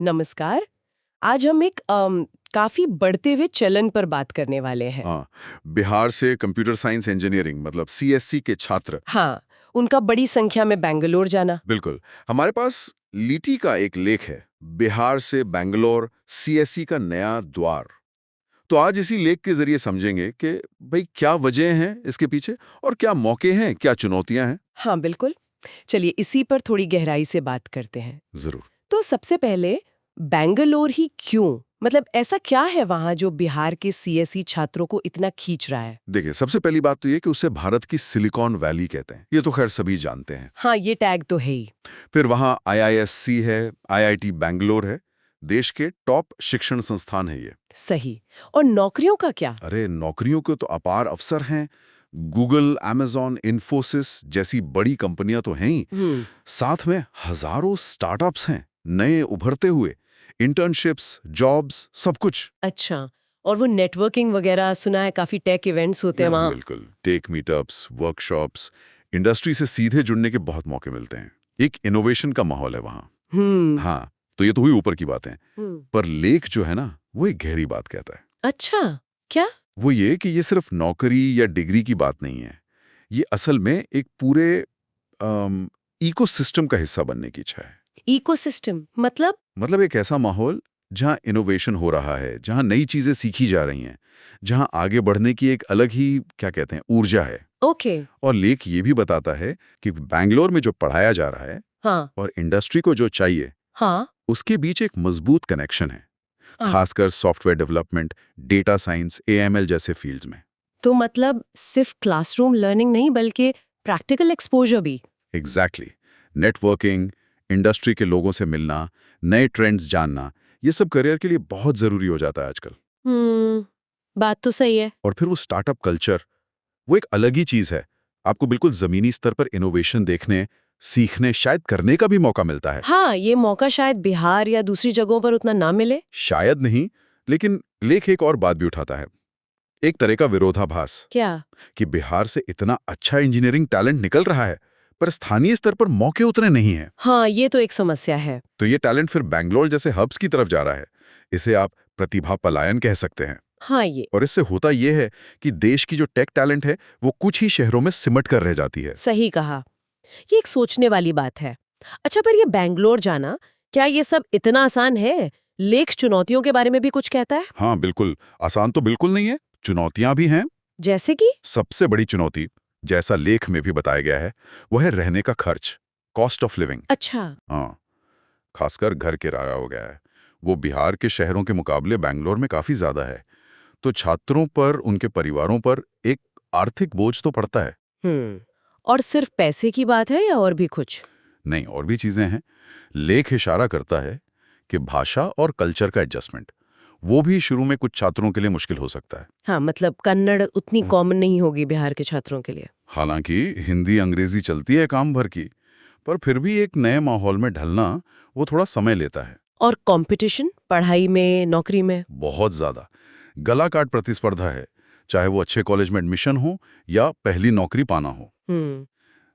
नमस्कार। आज हम एक काफी बढ़ते हुए चलन पर बात करने वाले हैं। हाँ, बिहार से कंप्यूटर साइंस इंजीनियरिंग मतलब सीएससी के छात्र। हाँ, उनका बड़ी संख्या में बेंगलोर जाना। बिल्कुल। हमारे पास लीटी का एक लेख है, बिहार से बैंगलोर सीएससी का नया द्वार। तो आज इसी लेख के जरिए समझेंगे कि भाई क्या वजह हैं इसके पीछे और क्या मौके हैं, क्या चुनौतियां हैं। हाँ, बिल्कुल। चलिए इसी पर थोड़ी गहराई से बात करते हैं। जरूर। तो सबसे पहले बेंगलोर ही क्यों? मतलब ऐसा क्या है वहाँ जो बिहार के सीएसई छात्रों को इतना खींच रहा है? देखिए, सबसे पहली बात तो ये कि उसे भारत की सिलिकॉन वैली कहते हैं, ये तो खैर सभी जानते हैं। हाँ, ये टैग तो है ही। फिर वहाँ आईआईएससी है, आईआईटी बैंगलोर है, देश के टॉप शिक्षण संस्थान है ये। सही। और नौकरियों का क्या? अरे नौकरियों के तो अपार अवसर हैं। गूगल, अमेज़न, इन्फोसिस जैसी बड़ी कंपनियां तो हैं ही, साथ में हजारों स्टार्टअप्स हैं, नए उभरते हुए, इंटर्नशिप्स, जॉब्स, सब कुछ। अच्छा। और वो नेटवर्किंग वगैरह सुना है, काफी टेक इवेंट्स होते हैं वहाँ। बिल्कुल। टेक मीटअप्स, वर्कशॉप्स, इंडस्ट्री से सीधे जुड़ने के बहुत मौके मिलते हैं। एक इनोवेशन का माहौल है वहाँ। हम्म। हाँ, तो ये तो हुई ऊपर की बातें, हम्म। पर लेख जो है ना, वो एक गहरी बात कहता है। अच्छा, क्या? वो ये कि ये सिर्फ नौकरी या डिग्री की बात नहीं है, ये असल में एक पूरे इकोसिस्टम का हिस्सा बनने की इच्छा है। इकोसिस्टम मतलब एक ऐसा माहौल जहां इनोवेशन हो रहा है, जहां नई चीजें सीखी जा रही हैं, जहां आगे बढ़ने की एक अलग ही क्या कहते हैं ऊर्जा है। ओके। और लेख ये भी बताता है कि बैंगलोर में जो पढ़ाया जा रहा है हाँ। और इंडस्ट्री को जो चाहिए, हाँ। उसके बीच एक मजबूत कनेक्शन है, हाँ। खासकर software development, data science, AML जैसे फील्ड्स में। तो मतलब सिर्फ क्लासरूम लर्निंग नहीं बल्कि प्रैक्टिकल एक्सपोजर भी। एग्जैक्टली। नेटवर्किंग, इंडस्ट्री के लोगों से मिलना, नए ट्रेंड्स जानना, ये सब करियर के लिए बहुत जरूरी हो जाता है आजकल। बात तो सही है। और फिर वो स्टार्टअप कल्चर, वो एक अलग ही चीज है। आपको बिल्कुल जमीनी स्तर पर इनोवेशन देखने, सीखने, शायद करने का भी मौका मिलता है। हाँ, ये मौका शायद बिहार या दूसरी जगहों पर उतना ना मिले। शायद नहीं, लेकिन लेख एक और बात भी उठाता है, एक तरह का विरोधाभास, क्या? कि बिहार से इतना अच्छा इंजीनियरिंग टैलेंट निकल रहा है, पर स्थानीय स्तर पर मौके उतने नहीं हैं। हाँ, ये तो एक समस्या है। तो ये टैलेंट फिर बैंगलोर जैसे हब्स की तरफ जा रहा है। इसे आप प्रतिभा पलायन कह सकते हैं। हाँ, ये और इससे होता यह है कि देश की जो टेक टैलेंट है, वो कुछ ही शहरों में सिमट कर रह जाती है। सही कहा। ये एक सोचने वाली बात है। अच्छा, पर ये बैंगलोर जाना, क्या ये सब इतना आसान है? लेख चुनौतियों के बारे में भी कुछ कहता है? हाँ बिल्कुल, आसान तो बिल्कुल नहीं है, चुनौतियां भी हैं। जैसे कि? सबसे बड़ी चुनौती, जैसा लेख में भी बताया गया है, वह है रहने का खर्च, कॉस्ट ऑफ लिविंग। अच्छा। हाँ, खासकर घर किराया हो गया है, वो बिहार के शहरों के मुकाबले बैंगलोर में काफी ज्यादा है। तो छात्रों पर, उनके परिवारों पर एक आर्थिक बोझ तो पड़ता है। और सिर्फ पैसे की बात है या और भी कुछ? नहीं, और भी चीजें हैं। लेख इशारा करता है कि भाषा और कल्चर का एडजस्टमेंट, वो भी शुरू में कुछ छात्रों के लिए मुश्किल हो सकता है। हाँ, मतलब कन्नड़ उतनी कॉमन नहीं होगी बिहार के छात्रों के लिए। हालांकि हिंदी अंग्रेजी चलती है काम भर की, पर फिर भी एक नए माहौल में ढलना वो थोड़ा समय लेता है। और कंपटीशन पढ़ाई में, नौकरी में? बहुत ज्यादा गला काट प्रतिस्पर्धा है, चाहे वो अच्छे कॉलेज में एडमिशन हो या पहली नौकरी पाना हो। हम्म।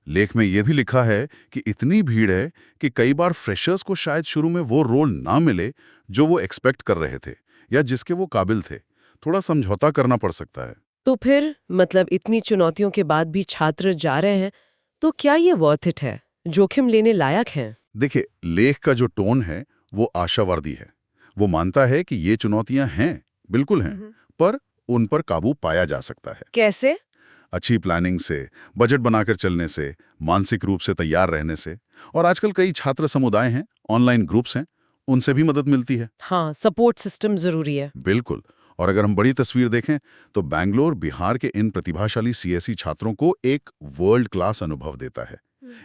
लेख में यह भी लिखा है कि इतनी भीड़ है कि कई बार फ्रेशर्स को शायद शुरू में वो रोल ना मिले जो वो एक्सपेक्ट कर रहे थे या जिसके वो काबिल थे। थोड़ा समझौता करना पड़ सकता है। तो फिर मतलब इतनी चुनौतियों के बाद भी छात्र जा रहे हैं, तो क्या ये वर्थ इट है? जोखिम लेने लायक है? देखिए, लेख का जो टोन है वो आशावादी है। वो मानता है कि ये चुनौतियां हैं, बिल्कुल हैं, पर उन पर काबू पाया जा सकता है। कैसे? अच्छी प्लानिंग से, बजट बनाकर चलने से, मानसिक रूप से तैयार रहने से। और आजकल कई छात्र समुदाय हैं, ऑनलाइन ग्रुप्स हैं, उनसे भी मदद मिलती है। हाँ, सपोर्ट सिस्टम जरूरी है। बिल्कुल। और अगर हम बड़ी तस्वीर देखें तो बैंगलोर बिहार के इन प्रतिभाशाली सीएसई छात्रों को एक वर्ल्ड क्लास अनुभव देता है,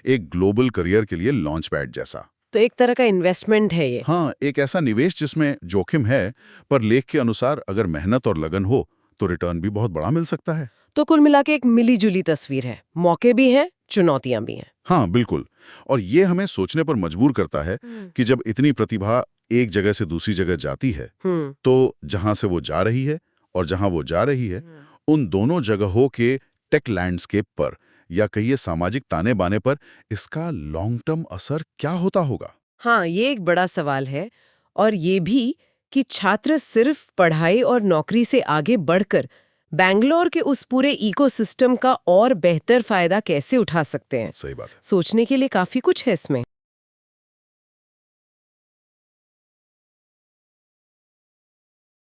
एक ग्लोबल करियर के लिए लॉन्च पैड जैसा। तो एक तरह का इन्वेस्टमेंट है ये। हाँ, एक ऐसा निवेश जिसमें जोखिम है, पर लेख के अनुसार अगर मेहनत और लगन हो तो रिटर्न भी बहुत बड़ा मिल सकता है। तो कुल मिला के एक मिली-जुली तस्वीर है। मौके भी हैं, चुनौतियां भी हैं। हाँ बिल्कुल। और ये हमें सोचने पर मजबूर करता है कि जब इतनी प्रतिभा एक जगह से दूसरी जगह जाती है, तो जहां से वो जा रही है और जहां वो जा रही है, उन दोनों जगहों के टेक लैंडस्केप पर या कहिए सामाजिक ताने बाने पर इसका लॉन्ग टर्म असर क्या होता होगा। हाँ, ये एक बड़ा सवाल है। और ये भी कि छात्र सिर्फ पढ़ाई और नौकरी से आगे बढ़कर बैंगलोर के उस पूरे इकोसिस्टम का और बेहतर फायदा कैसे उठा सकते हैं। सही बात है। सोचने के लिए काफी कुछ है इसमें।